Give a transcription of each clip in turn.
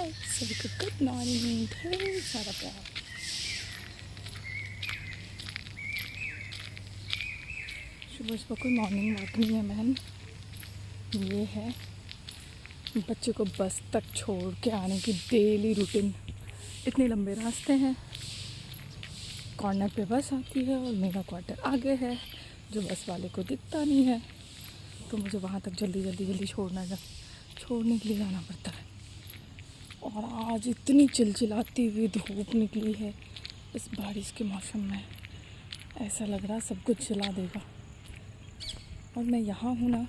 सभी को good morning, ढेर सारा प्यार। सुबह सुबह कोई मॉर्निंग वॉक नहीं है मैम, ये है बच्चे को बस तक छोड़ के आने की डेली रूटीन। इतने लंबे रास्ते हैं, कॉर्नर पे बस आती है और मेरा क्वार्टर आगे है जो बस वाले को दिखता नहीं है, तो मुझे वहाँ तक जल्दी छोड़ने के लिए जाना पड़ता है। और आज इतनी चिलचिलाती हुई धूप निकली है इस बारिश के मौसम में, ऐसा लग रहा सब कुछ जला देगा। और मैं यहाँ हूँ ना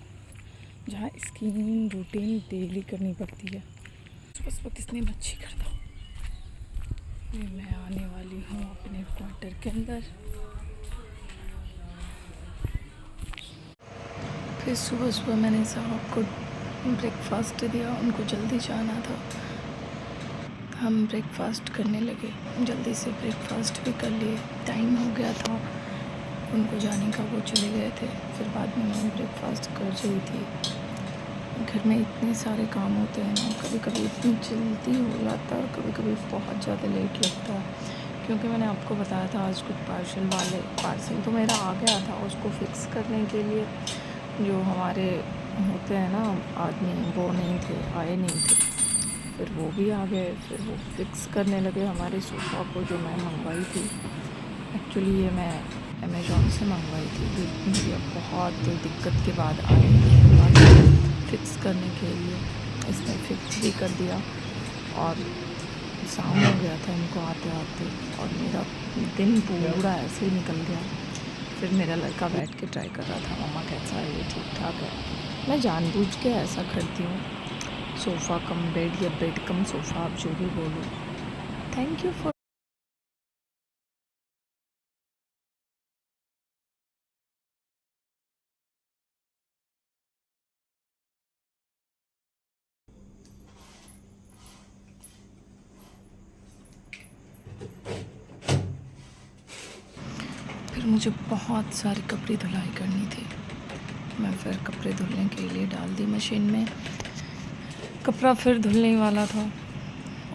जहाँ स्किन रूटीन डेली करनी पड़ती है। सुबह सुबह किसने मच्छी कर दो। ये मैं आने वाली हूँ अपने क्वार्टर के अंदर। फिर सुबह सुबह मैंने साहब को ब्रेकफास्ट दिया, उनको जल्दी जाना था। हम ब्रेकफास्ट करने लगे, जल्दी से ब्रेकफास्ट भी कर लिए, टाइम हो गया था उनको जाने का, वो चले गए थे। फिर बाद में मैं ब्रेकफास्ट कर रही थी। घर में इतने सारे काम होते हैं ना, कभी कभी इतनी जल्दी हो जाता है, कभी कभी बहुत ज़्यादा लेट लगता है। क्योंकि मैंने आपको बताया था आज कुछ पार्सल तो मेरा आ गया था, उसको फिक्स करने के लिए जो हमारे होते हैं ना आदमी, वो नहीं थे, आए नहीं थे। फिर वो भी आ गए, फिर वो फिक्स करने लगे हमारे सोफ़ा को जो मैं मंगवाई थी। एक्चुअली ये मैं अमेज़ॉन से मंगवाई थी, मुझे बहुत दिक्कत के बाद आए फिक्स करने के लिए। इसने फिक्स भी कर दिया और शाम हो गया था इनको आते आते, और मेरा दिन पूरा ऐसे ही निकल गया। फिर मेरा लड़का बैठ के ट्राई कर रहा था, मम्मा कैसा है, ये ठीक ठाक है। मैं जानबूझ के ऐसा करती हूँ, सोफ़ा कम बेड या बेड कम सोफ़ा, आप जो भी बोलो। Thank you for. फिर मुझे बहुत सारी कपड़े धुलाई करनी थी। मैं फिर कपड़े धुलने के लिए डाल दी मशीन में। कपड़ा फिर धुलने वाला था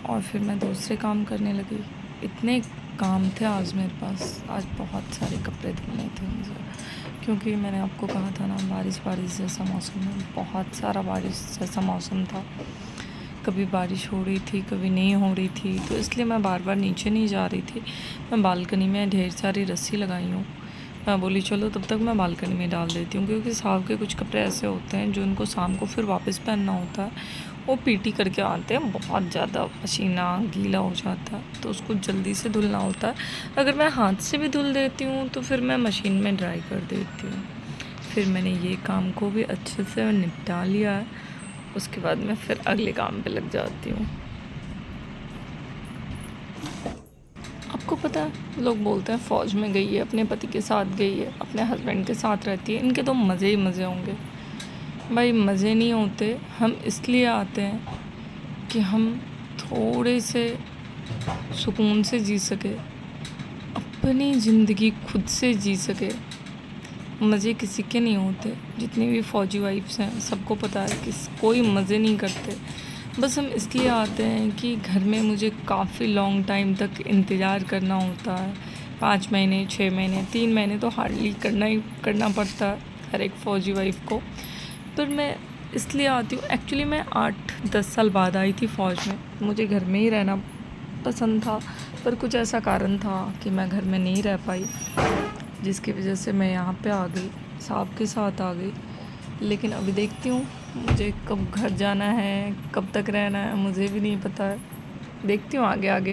और फिर मैं दूसरे काम करने लगी। इतने काम थे आज मेरे पास, आज बहुत सारे कपड़े धुलने थे मुझे, क्योंकि मैंने आपको कहा था ना बारिश जैसा मौसम है, बहुत सारा बारिश जैसा मौसम था। कभी बारिश हो रही थी, कभी नहीं हो रही थी, तो इसलिए मैं बार बार नीचे नहीं जा रही थी। मैं बालकनी में ढेर सारी रस्सी लगाई हूँ, मैं बोली चलो तब तक मैं बालकनी में डाल देती हूँ, क्योंकि साहब के कुछ कपड़े ऐसे होते हैं जो उनको शाम को फिर वापस पहनना होता है। वो पीटी करके आते हैं, बहुत ज़्यादा पसीना गीला हो जाता है, तो उसको जल्दी से धुलना होता है। अगर मैं हाथ से भी धुल देती हूँ तो फिर मैं मशीन में ड्राई कर देती हूँ। फिर मैंने ये काम को भी अच्छे से निपटा लिया है, उसके बाद मैं फिर अगले काम पे लग जाती हूँ। आपको पता है, लोग बोलते हैं फ़ौज में गई है, अपने पति के साथ गई है, अपने हस्बैंड के साथ रहती है, इनके तो मज़े ही मज़े होंगे। भाई मज़े नहीं होते, हम इसलिए आते हैं कि हम थोड़े से सुकून से जी सके, अपनी ज़िंदगी खुद से जी सके। मज़े किसी के नहीं होते। जितनी भी फ़ौजी वाइफ्स हैं सबको पता है कि कोई मज़े नहीं करते। बस हम इसलिए आते हैं कि घर में मुझे काफ़ी लॉन्ग टाइम तक इंतज़ार करना होता है, 5 महीने, 6 महीने, 3 महीने तो हार्डली करना पड़ता है हर एक फ़ौजी वाइफ को। पर मैं इसलिए आती हूँ, एक्चुअली मैं 8-10 साल बाद आई थी फ़ौज में। मुझे घर में ही रहना पसंद था, पर कुछ ऐसा कारण था कि मैं घर में नहीं रह पाई, जिसकी वजह से मैं यहाँ पे आ गई, साहब के साथ आ गई। लेकिन अभी देखती हूँ मुझे कब घर जाना है, कब तक रहना है, मुझे भी नहीं पता है। देखती हूँ आगे आगे।